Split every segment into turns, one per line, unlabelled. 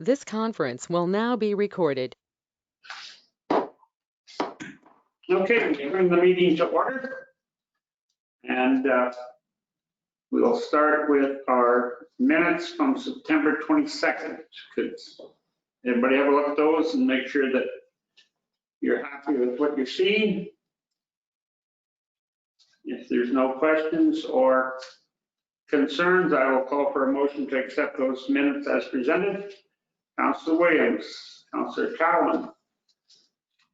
This conference will now be recorded.
Okay, we bring the meeting to order. And we'll start with our minutes from September 22nd. Could everybody have a look at those and make sure that you're happy with what you're seeing? If there's no questions or concerns, I will call for a motion to accept those minutes as presented. Councillor Williams, Councillor Cowan.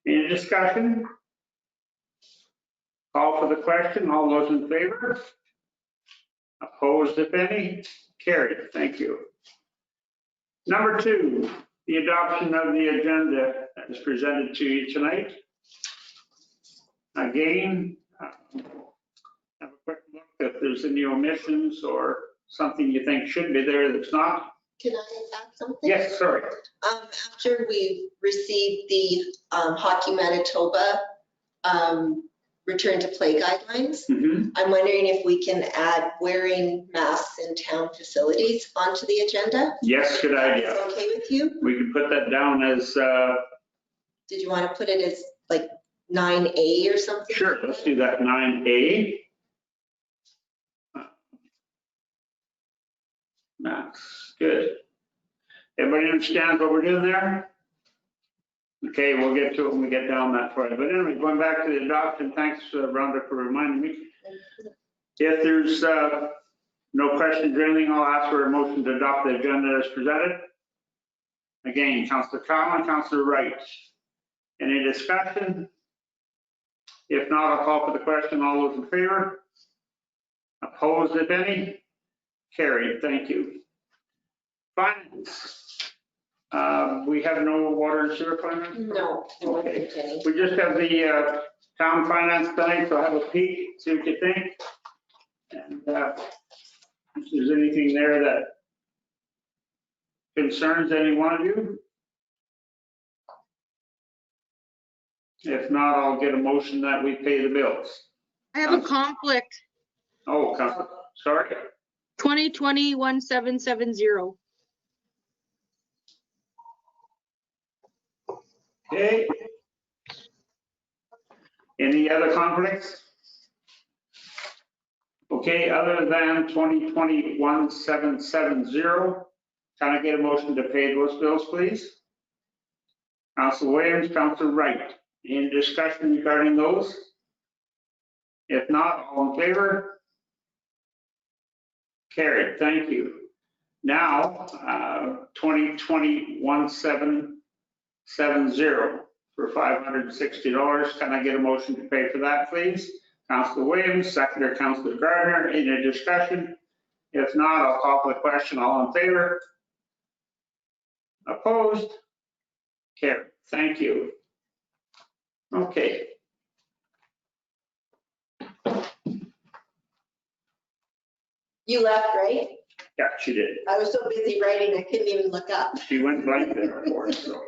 Any discussion? Call for the question. All those in favor? Opposed, if any? Carried. Thank you. Number 2, the adoption of the agenda that is presented to you tonight. Again, have a quick look if there's any omissions or something you think should be there that's not.
Can I add something?
Yes, sorry.
After we received the Hockey Manitoba return to play guidelines, I'm wondering if we can add wearing masks in town facilities onto the agenda.
Yes, good idea.
Is that okay with you?
We can put that down as,
Did you want to put it as like 9A or something?
sure, let's do that 9A. That's good. Everybody understands what we're doing there? Okay, we'll get to it when we get down that far. But anyway, going back to the adoption, thanks, Rhonda, for reminding me. If there's no questions or anything, I'll ask for a motion to adopt the agenda as presented. Again, Councillor Cowan, Councillor Wright. Any discussion? If not, I'll call for the question. All those in favor? Opposed, if any? Carried. Thank you. Finance. We have no water and sewer finance?
No.
Okay.
Jenny.
We just have the town finance tonight, so have a peek, see what you think. And if there's anything there that concerns any one of you. If not, I'll get a motion that we pay the bills.
I have a conflict.
Oh, sorry.
2020-1770.
Okay. Any other conflicts? Okay, other than 2020-1770, can I get a motion to pay those bills, please? Councillor Williams, Councillor Wright. Any discussion regarding those? If not, all in favor? Carried, thank you. Now, 2020-1770 for $560. Can I get a motion to pay for that, please? Councillor Williams, seconder Councillor Gardner. Any discussion? If not, I'll call for the question. All in favor? Opposed? Carried. Thank you. Okay.
You left, right?
Yeah, she did.
I was so busy writing, I couldn't even look up.
She went blank there, of course. So.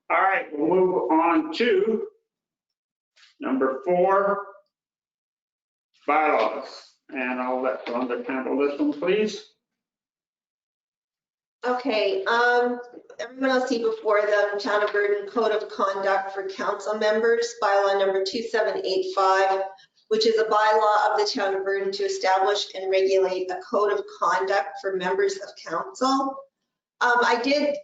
All right, we'll move on to number 4, bylaws. And I'll let Rhonda handle this one, please.
Okay, everyone will see before them Town of Burton Code of Conduct for Council Members, bylaw number 2785, which is a bylaw of the Town of Burton to establish and regulate a code of conduct for members of council. I did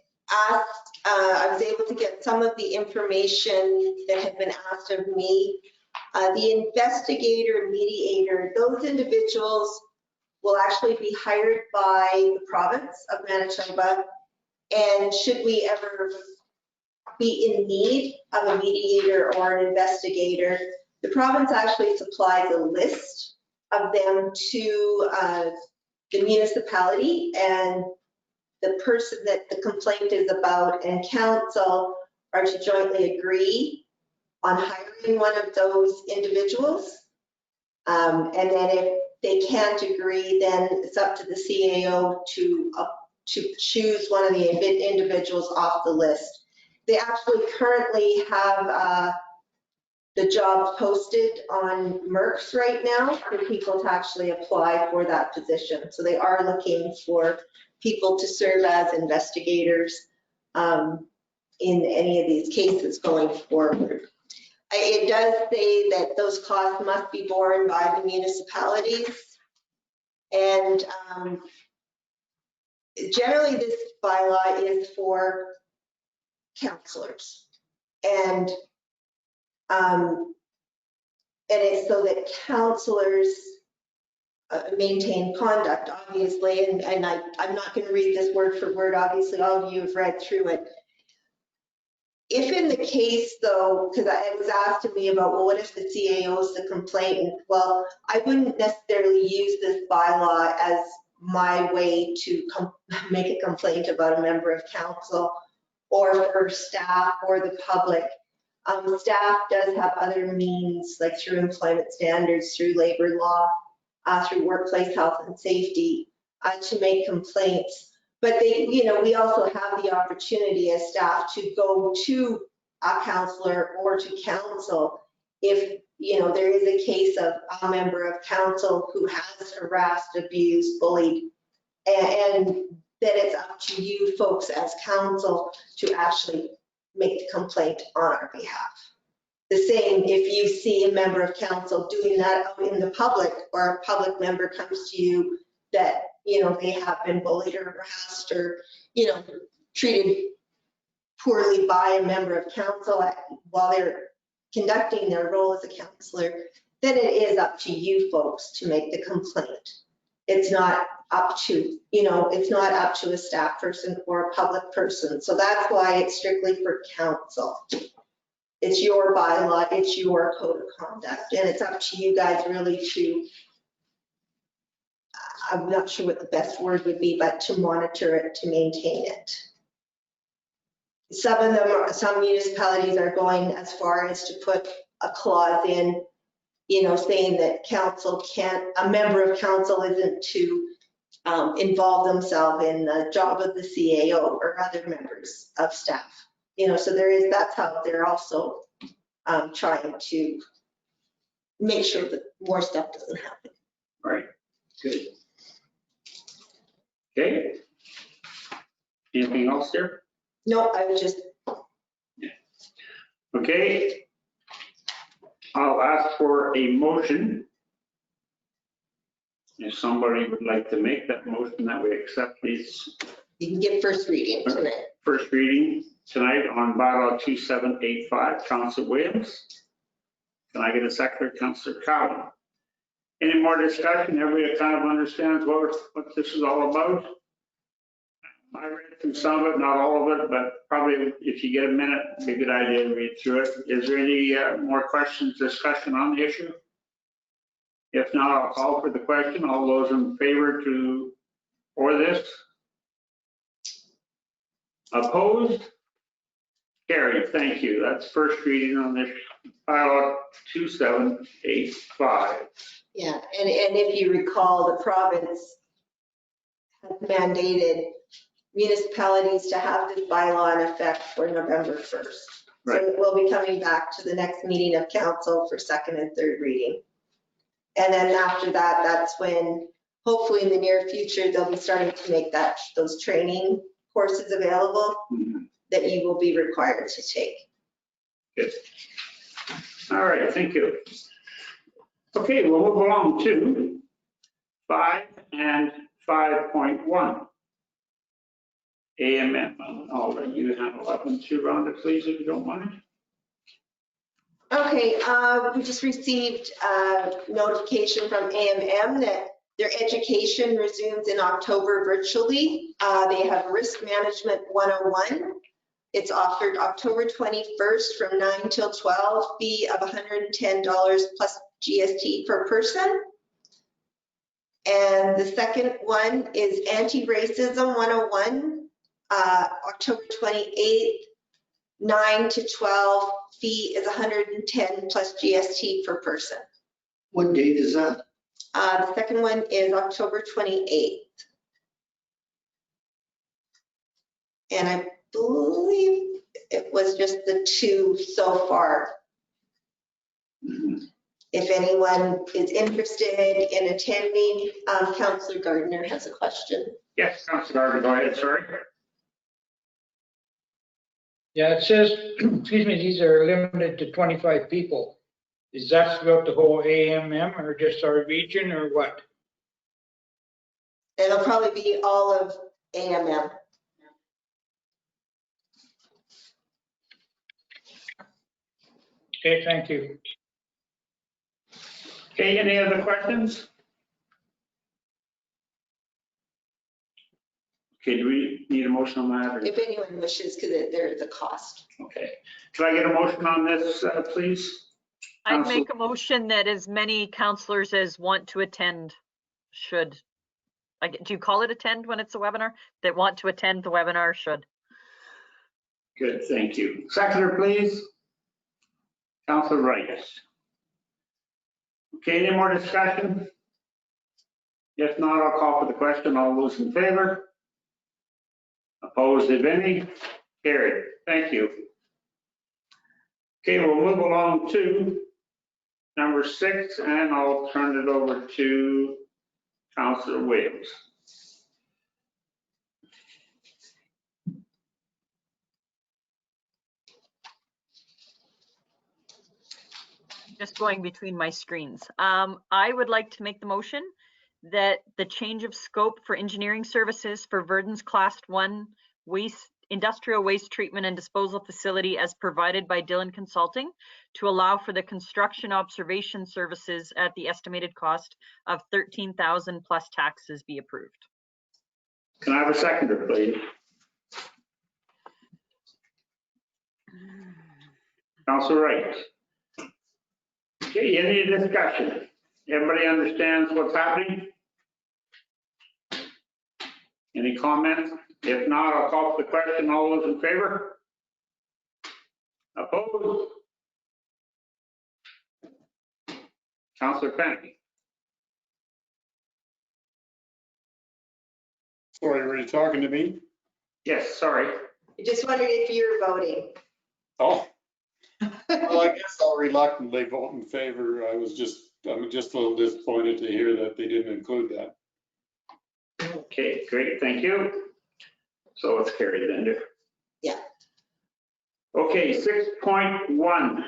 ask, I was able to get some of the information that had been asked of me. The investigator, mediator, those individuals will actually be hired by the province of Manitoba. And should we ever be in need of a mediator or an investigator, the province actually supplies a list of them to the municipality, and the person that the complaint is about and council are to jointly agree on hiring one of those individuals. And then if they can't agree, then it's up to the CAO to choose one of the individuals off the list. They actually currently have the job posted on Merck's right now for people to actually apply for that position. So they are looking for people to serve as investigators. in any of these cases going forward. It does say that those costs must be borne by the municipalities. And generally this bylaw is for councillors. And it's so that councillors maintain conduct, obviously, and I'm not going to read this word for word, obviously, all of you have read through it. If in the case, though, because it was asked to me about, well, what if the CAO is the complainant? Well, I wouldn't necessarily use this bylaw as my way to make a complaint about a member of council or for staff or the public. Staff does have other means, like through employment standards, through labor law, through workplace health and safety, to make complaints. But we also have the opportunity as staff to go to a counselor or to council if, there is a case of a member of council who has harassed, abused, bullied, and then it's up to you folks as council to actually make the complaint on our behalf. The same if you see a member of council doing that out in the public, or a public member comes to you that, they have been bullied or harassed or, treated poorly by a member of council while they're conducting their role as a counselor, then it is up to you folks to make the complaint. It's not up to, it's not up to a staff person or a public person. So that's why it's strictly for council. It's your bylaw, it's your code of conduct, and it's up to you guys really to, I'm not sure what the best word would be, but to monitor it, to maintain it. Some municipalities are going as far as to put a clause in, saying that a member of council isn't to involve themselves in the job of the CAO or other members of staff. So that's how they're also trying to make sure that more stuff doesn't happen.
Right, good. Okay. Anything else here?
No, I was just,
Okay. I'll ask for a motion. If somebody would like to make that motion that we accept these
you can get first reading tonight.
first reading tonight on bylaw 2785, Councillor Williams. Can I get a second, Councillor Cowan? Any more discussion? Everybody kind of understands what this is all about? I read through some of it, not all of it, but probably if you get a minute, it'd be a good idea to read through it. Is there any more questions, discussion on the issue? If not, I'll call for the question. All those in favor for this? Opposed? Carried. Thank you. That's first reading on this bylaw 2785.
Yeah, and if you recall, the province has mandated municipalities to have this bylaw in effect for November 1st.
Right.
So we'll be coming back to the next meeting of council for second and third reading. And then after that, that's when, hopefully in the near future, they'll be starting to make those training courses available that you will be required to take.
Good. All right, thank you. Okay, we'll move along to 5 and 5.1. AMM. I'll let you handle that one too, Rhonda, please, if you don't mind.
Okay, we just received a notification from AMM that their education resumes in October virtually. They have Risk Management 101. It's offered October 21st from 9 till 12, fee of $110 plus GST per person. And the second one is Anti-Racism 101, October 28th, 9 to 12, fee is $110 plus GST per person.
What date is that?
The second one is October 28th. And I believe it was just the two so far. If anyone is interested in attending, Councillor Gardner has a question.
Yes, Councillor Gardner, go ahead, sorry.
Yeah, it says, excuse me, these are limited to 25 people. Is that throughout the whole AMM or just our region or what?
It'll probably be all of AMM.
Okay, thank you.
Okay, any other questions? Okay, do we need a motion on that? or-
If anyone wishes, because there's a cost.
Okay. Can I get a motion on this, please?
I'd make a motion that as many counselors as want to attend should, do you call it attend when it's a webinar? That want to attend the webinar should.
Good, thank you. Seconder, please. Councilor Wright. Okay, any more discussion? If not, I'll call for the question. All those in favor? Opposed, if any? Carried. Thank you. Okay, we'll move along to number 6, and I'll turn it over to Councilor Williams.
Just going between my screens. I would like to make the motion that the change of scope for engineering services for Verdun's Class 1 industrial waste treatment and disposal facility as provided by Dillon Consulting to allow for the construction observation services at the estimated cost of $13,000 plus taxes be approved.
Can I have a seconder, please? Councilor Wright. Okay, any discussion? Everybody understands what's happening? Any comments? If not, I'll call for the question. All those in favor? Opposed? Councilor Penny.
Sorry, were you talking to me?
Yes, sorry.
I just wondered if you're voting.
Oh, well, I guess I'll reluctantly vote in favor. I'm just a little disappointed to hear that they didn't include that.
Okay, great, thank you. So it's carried then, dear.
Yeah.
Okay, 6.1.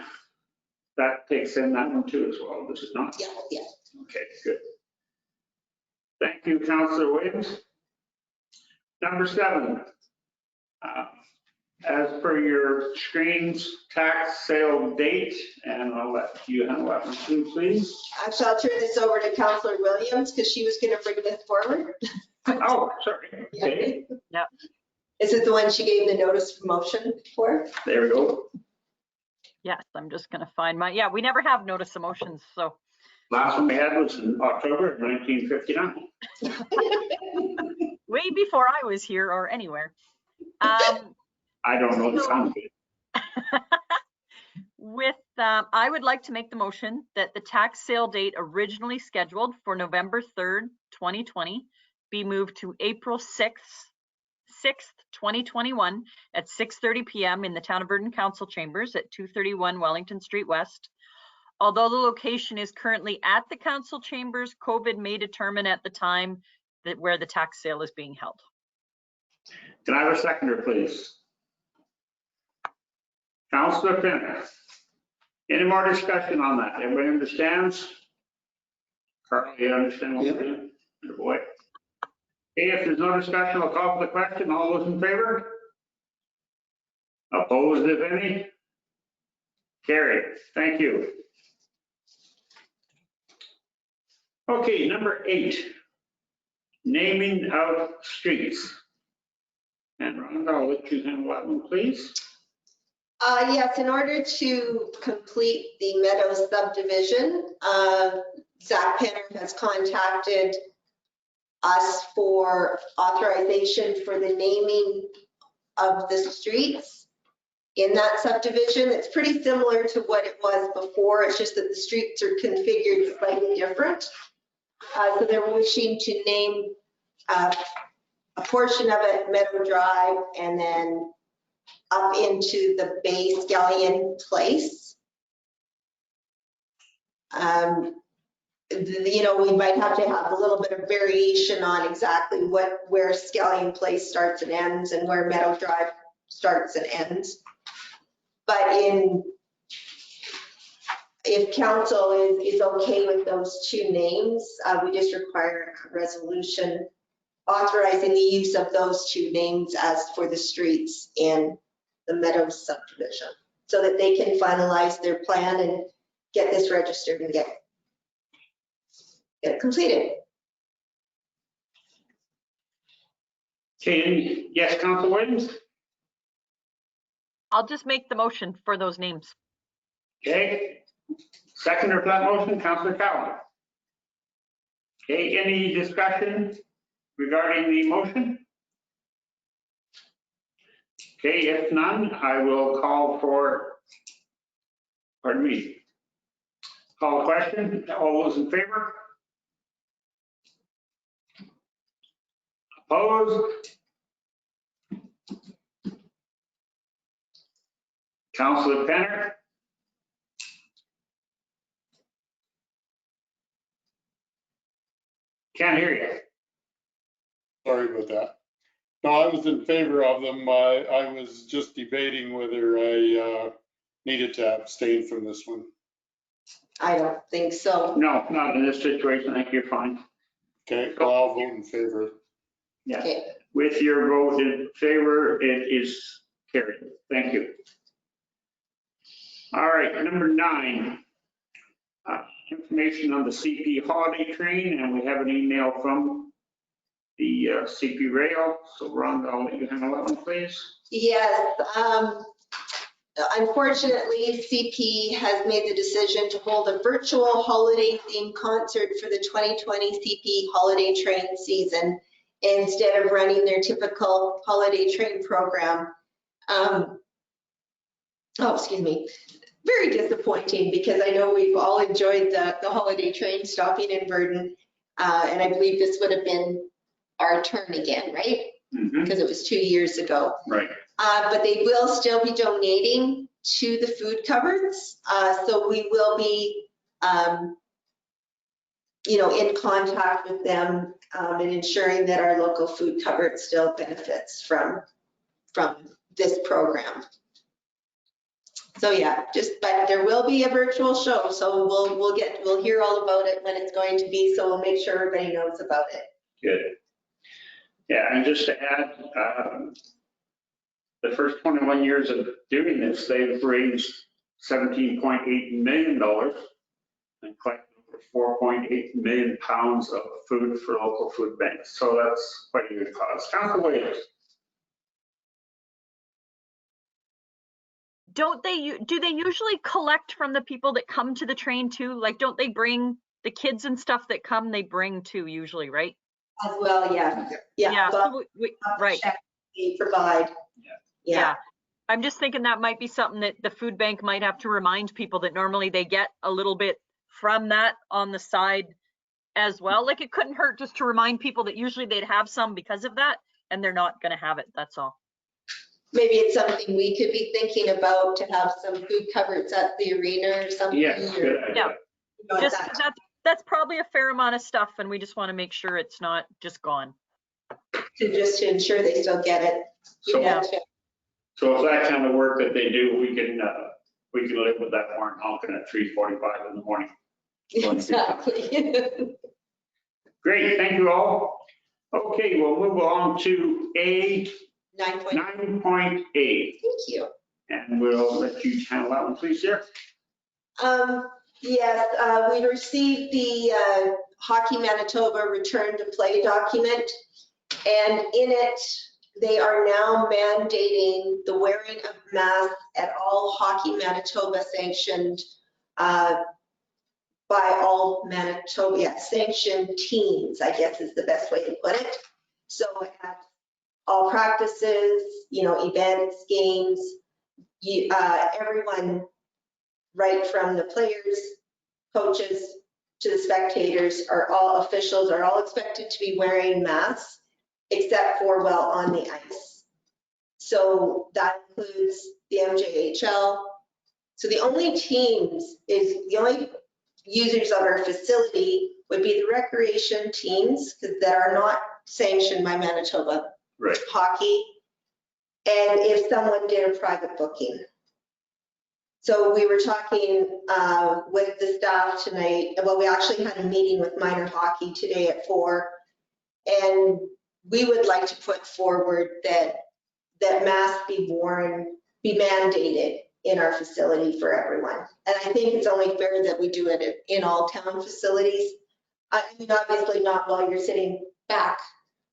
That takes in that one too as well, does it not?
Yeah, yeah.
Okay, good. Thank you, Councilor Williams. Number 7. As per your screens, tax sale date, and I'll let you handle that one too, please.
Actually, I'll turn this over to Councilor Williams because she was going to bring this forward.
Oh, sorry. Okay,
Is it the one she gave the notice of motion for?
there we go.
Yes, I'm just gonna find my, yeah, we never have notice of motions, so.
Last one we had was in October of 1959.
Way before I was here or anywhere.
I don't know the sound of it.
I would like to make the motion that the tax sale date originally scheduled for November 3rd, 2020 be moved to April 6th, 2021 at 6:30 p.m. in the Town of Verdun Council Chambers at 231 Wellington Street West. Although the location is currently at the council chambers, COVID may determine at the time that where the tax sale is being held.
Can I have a seconder, please? Councilor Finn. Any more discussion on that? Everybody understands? Carl, you understand what we're doing? Good boy. Okay, if there's no discussion, I'll call for the question. All those in favor? Opposed, if any? Carried. Thank you. Okay, number 8, naming of streets. And Rhonda, I'll let you handle that one, please.
Yes, in order to complete the Meadows subdivision, Zach Penner has contacted us for authorization for the naming of the streets in that subdivision. It's pretty similar to what it was before. It's just that the streets are configured slightly different. So they're wishing to name a portion of it Meadow Drive and then up into the Bay Scallion Place. You know, we might have to have a little bit of variation on exactly where Scallion Place starts and ends and where Meadow Drive starts and ends. But if council is okay with those two names, we just require a resolution authorizing the use of those two names as for the streets in the Meadows subdivision, so that they can finalize their plan and get this registered and get it completed.
Okay, yes, Council Williams?
I'll just make the motion for those names.
Okay, seconder for that motion, Councilor Cowan. Okay, any discussion regarding the motion? Okay, if none, I will call for, pardon me, call the question. All those in favor? Opposed? Councilor Penner? Can't hear you.
Sorry about that. No, I was in favor of them. I was just debating whether I needed to abstain from this one.
I don't think so.
No, not in this situation. I think you're fine.
Okay, well, I'll vote in favor.
Yeah.
Okay.
With your vote in favor, it is carried. Thank you. All right, number 9, information on the CP holiday train, and we have an email from the CP Rail. So Rhonda, I'll let you handle that one, please.
Yes, unfortunately, CP has made the decision to hold a virtual holiday themed concert for the 2020 CP holiday train season instead of running their typical holiday train program. Excuse me. Very disappointing, because I know we've all enjoyed the holiday train stopping in Verdon. And I believe this would have been our turn again, right? Because it was 2 years ago.
Right.
But they will still be donating to the food cupboards. So we will be, in contact with them and ensuring that our local food cupboard still benefits from this program. So yeah, but there will be a virtual show. So we'll hear all about it when it's going to be. So we'll make sure everybody knows about it.
Good. Yeah, and just to add, the first 21 years of doing this, they've raised $17.8 million and collected over 4.8 million pounds of food for local food banks. So that's quite a good cause. Councilor Williams.
Do they usually collect from the people that come to the train too? Like, don't they bring the kids and stuff that come, they bring too usually, right?
As well, yeah. Yeah.
So right.
We provide.
Yeah. I'm just thinking that might be something that the food bank might have to remind people that normally they get a little bit from that on the side as well. Like, it couldn't hurt just to remind people that usually they'd have some because of that, and they're not going to have it. That's all.
Maybe it's something we could be thinking about, to have some food cupboards at the arena or something.
Yes, good idea.
Yeah. Just that's probably a fair amount of stuff, and we just want to make sure it's not just gone.
To ensure they still get it.
So,
Yeah.
So if that kind of work that they do, we can live with that horn honking at 3:45 in the morning.
Exactly.
Great, thank you all. Okay, we'll move on to A 9.8.
Thank you.
And we'll let you handle that one, please, sir.
Yes, we received the Hockey Manitoba return to play document, and in it, they are now mandating the wearing of masks at all Hockey Manitoba sanctioned by all Manitoba, sanctioned teams, I guess is the best way to put it. So at all practices, events, games, everyone, right from the players, coaches, to the spectators, officials are all expected to be wearing masks, except for while on the ice. So that includes the MJHL. So the only users of our facility would be the recreation teams that are not sanctioned by Manitoba
Right.
Hockey. And if someone did a private booking. So we were talking with the staff tonight. Well, we actually had a meeting with minor hockey today at 4. And we would like to put forward that masks be worn, be mandated in our facility for everyone. And I think it's only fair that we do it in all town facilities. I mean, obviously not while you're sitting back,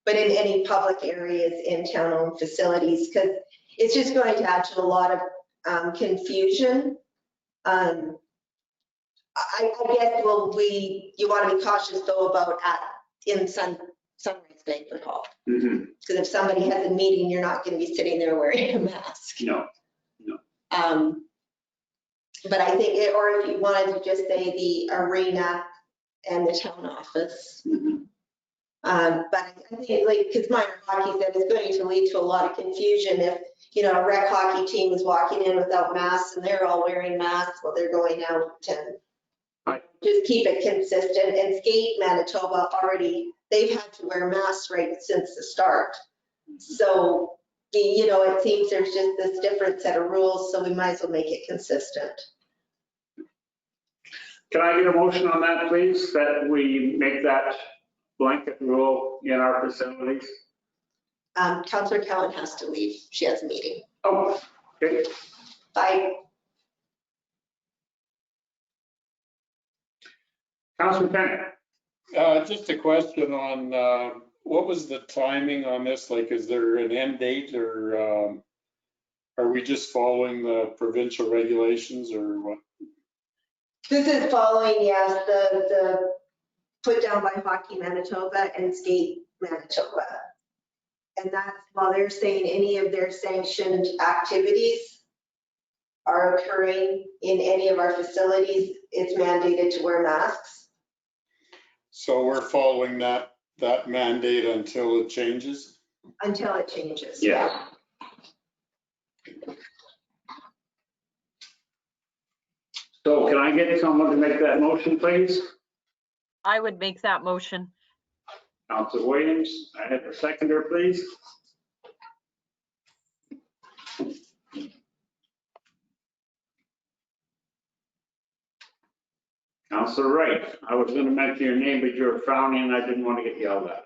but in any public areas in town-owned facilities, because it's just going to add to a lot of confusion. I guess you want to be cautious though about in Sunrise Banquet Hall.
Mhm.
Because if somebody has a meeting, you're not going to be sitting there wearing a mask.
No.
But I think, or if you wanted to just say the arena and the town office.
Mhm.
But I think, like, because minor hockey said it's going to lead to a lot of confusion if, a rec hockey team is walking in without masks and they're all wearing masks while they're going out, and
Right.
just keep it consistent. And Skate Manitoba already, they've had to wear masks right since the start. So, it seems there's just this different set of rules, so we might as well make it consistent.
Can I get a motion on that, please, that we make that blanket rule in our facilities?
Councillor Cowan has to leave. She has a meeting.
Oh, okay.
Bye.
Councillor Bennett.
Just a question on, what was the timing on this? Like, is there an end date, or are we just following the provincial regulations, or what?
This is following, yes, the put down by Hockey Manitoba and Skate Manitoba. And that's while they're saying any of their sanctioned activities are occurring in any of our facilities, it's mandated to wear masks.
So we're following that mandate until it changes?
Until it changes.
Yeah. So can I get someone to make that motion, please?
I would make that motion.
Councillor Williams, I have a seconder, please. Councillor Wright, I was going to mention your name, but you were frowning and I didn't want to get yelled at.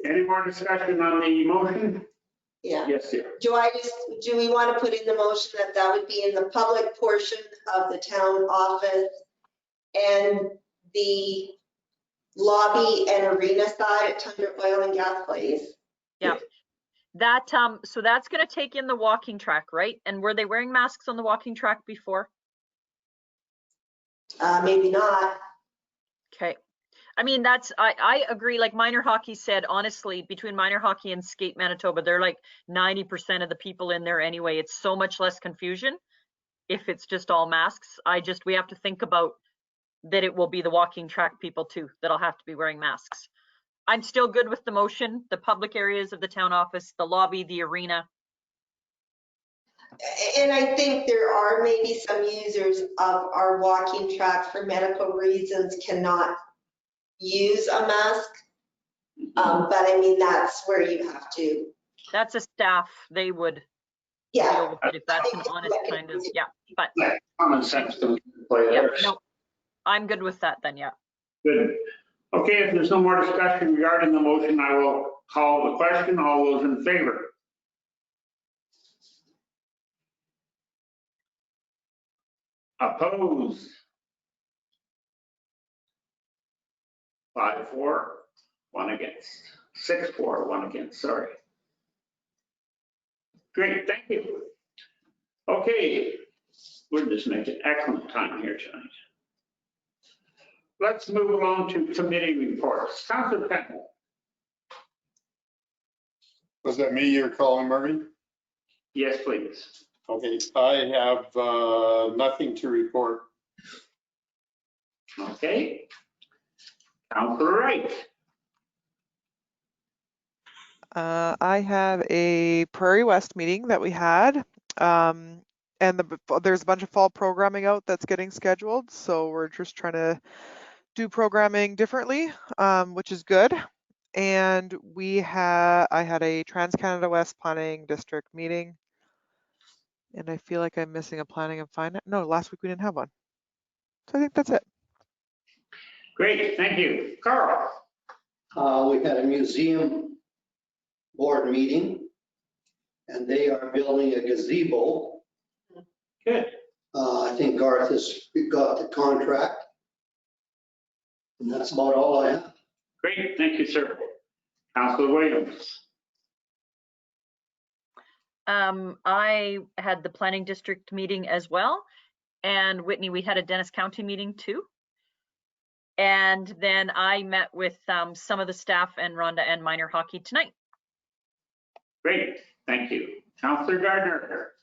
Any more discussion on the motion?
Yeah.
Yes, sir.
Do we want to put in the motion that would be in the public portion of the town office and the lobby and arena side at Tundra Oil and Gas Place?
Yeah. That, so that's gonna take in the walking track, right? And were they wearing masks on the walking track before?
Maybe not.
Okay. I mean, I agree, like minor hockey said, honestly, between minor hockey and Skate Manitoba, they're like 90% of the people in there anyway. It's so much less confusion if it's just all masks. We have to think about that it will be the walking track people too, that'll have to be wearing masks. I'm still good with the motion, the public areas of the town office, the lobby, the arena.
And I think there are maybe some users of our walking track for medical reasons cannot use a mask. But I mean, that's where you have to.
That's a staff, they would
Yeah.
deal with it if that's an honest kind of, yeah, but
Common sense to play
yeah,
there.
no, I'm good with that then, yeah.
Good. Okay, if there's no more discussion regarding the motion, I will call the question. All those in favor? Opposed? 5-4, 1 against. 6-4, 1 against, sorry. Great, thank you. Okay, we're just making excellent time here tonight. Let's move along to committee reports. Councilor Penton.
Was that me you're calling, Marvin?
Yes, please.
Okay, I have nothing to report.
Okay. Councilor Wright.
I have a Prairie West meeting that we had, and there's a bunch of fall programming out that's getting scheduled, so we're just trying to do programming differently, which is good. And I had a Trans Canada West Planning District meeting And I feel like I'm missing a planning and finance. No, last week we didn't have one. So I think that's it.
Great, thank you. Carl?
We had a museum board meeting, and they are building a gazebo.
Good.
I think Garth has got the contract. And that's about all I have.
Great, thank you, sir. Councilor Williams?
I had the planning district meeting as well. And Whitney, we had a Dennis County meeting too. And then I met with some of the staff and Rhonda and minor hockey tonight.
Great, thank you. Councilor Gardner?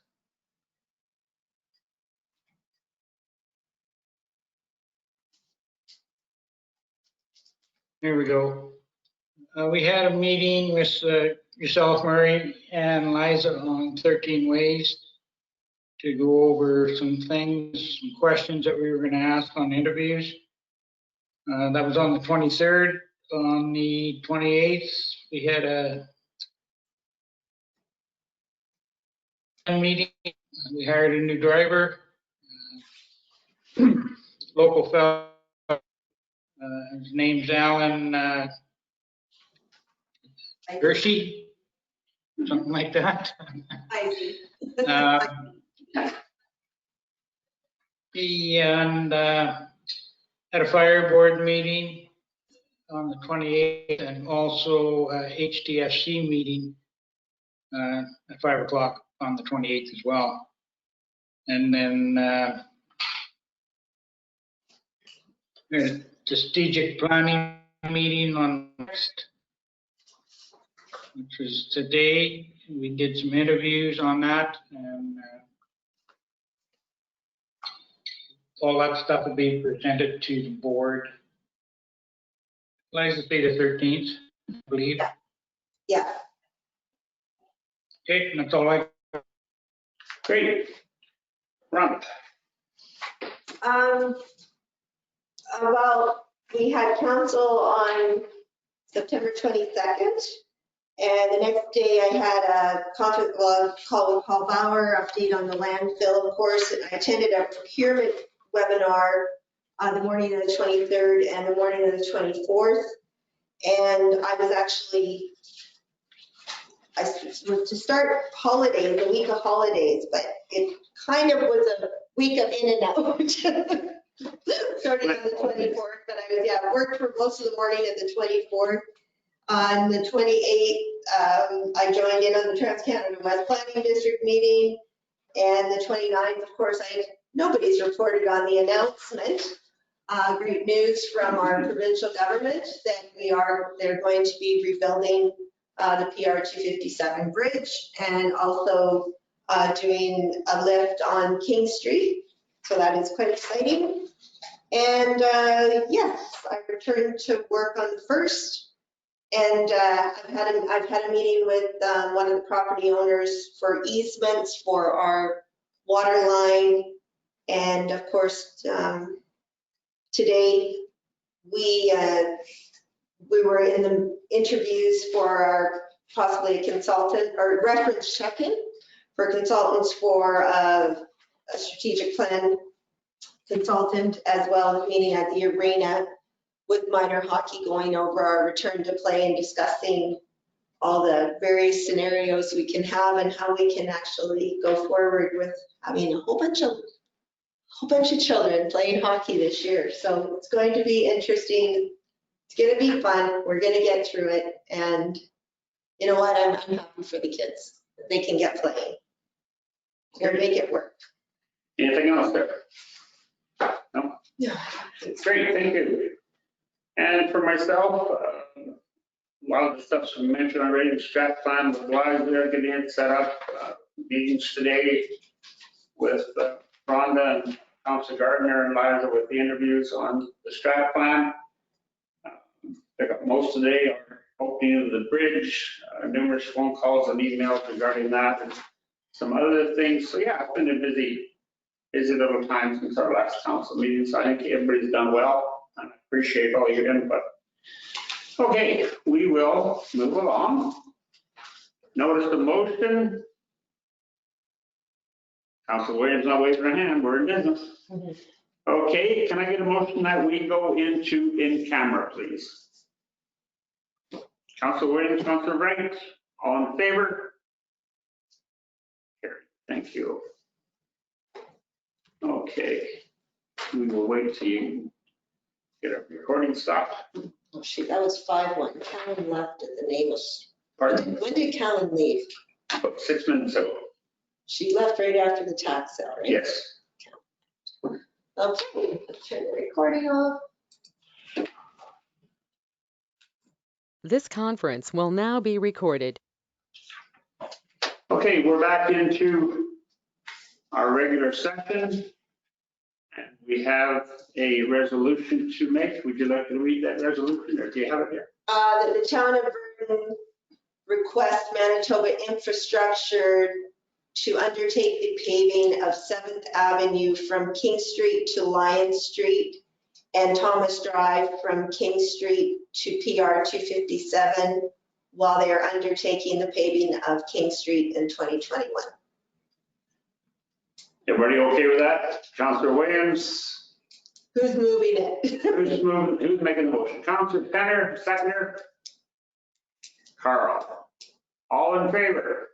Here we go. We had a meeting with yourself, Murray, and Liza on 13 Ways to go over some things, some questions that we were going to ask on interviews. That was on the 23rd. On the 28th, we had a meeting. We hired a new driver, local fellow. His name's Alan Gershie, something like that.
I see.
And had a fire board meeting on the 28th and also a HDFC meeting at 5 o'clock on the 28th as well. And then a strategic planning meeting on next, which was today. We did some interviews on that, and all that stuff will be presented to the board. License be the 13th, I believe.
Yeah.
Okay, and that's all I.
Great. Rhonda?
Well, we had council on September 22nd. And the next day I had a conference call with Paul Bauer, update on the landfill, of course. And I attended a procurement webinar on the morning of the 23rd and the morning of the 24th. And I was actually, I was to start holidays, a week of holidays, but it kind of was a week of in and out. Starting on the 24th, but I worked for most of the morning of the 24th. On the 28th, I joined in on the Trans-Canada West Planning District meeting. And the 29th, of course, nobody's reported on the announcement. Great news from our provincial government that they're going to be rebuilding the PR 257 bridge and also doing a lift on King Street. So that is quite exciting. And yes, I returned to work on the 1st. And I've had a meeting with one of the property owners for easements for our water line. And of course, today we were in the interviews for our possibly a consultant or reference checking for consultants for a strategic plan consultant, as well as meeting at the arena with minor hockey, going over our return to play and discussing all the various scenarios we can have and how we can actually go forward with having a whole bunch of children playing hockey this year. So it's going to be interesting. It's going to be fun. We're going to get through it. And you know what? I'm happy for the kids. They can get playing. We're going to make it work.
Anything else there? No?
Yeah.
Great, thank you. And for myself, a lot of the stuff's been mentioned already. The strat plan with Liza getting it set up. Meetings today with Rhonda and Councilor Gardner and Liza with the interviews on the strat plan. Pick up most of the day on opening of the bridge, numerous phone calls and emails regarding that and some other things. So yeah, it's been a busy little time since our last council meeting. So I think everybody's done well. I appreciate all your input. Okay, we will move along. Notice the motion Council Williams, not waving her hand, we're in business. Okay, can I get a motion that we go into in camera, please? Council Williams, Council Wright, all in favor? Carried. Thank you. Okay, we will wait till you get a recording stopped.
Oh, shoot, that was 5-1. Callan left and the name was,
Pardon?
when did Callan leave?
About 6 minutes ago.
She left right after the tax sale, right?
Yes.
Okay, let's turn the recording off.
This conference will now be recorded.
Okay, we're back into our regular session. And we have a resolution to make. Would you like to read that resolution, or do you have it here?
That the town of Vernon requests Manitoba Infrastructure to undertake the paving of 7th Avenue from King Street to Lion Street and Thomas Drive from King Street to PR 257 while they are undertaking the paving of King Street in 2021.
Everybody okay with that? Councillor Williams,
Who's moving it?
who's making the motion? Councillor Penner, seconder? Carl. All in favor?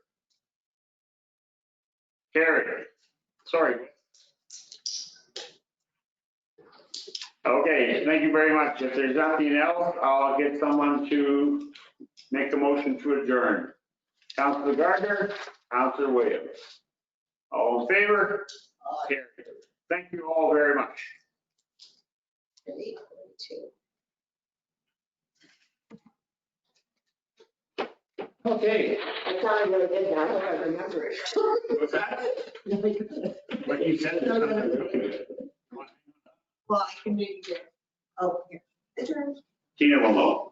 Carried. Sorry. Okay, thank you very much. If there's nothing else, I'll get someone to make a motion to adjourn. Councillor Gardner, Councillor Williams. All in favor? Carried. Thank you all very much.
8:22.
Okay.
I thought I really did that. I hope I remember it.
What's that? What you said.
Well, I can maybe get, oh, here. Adjourn.
Tina will know.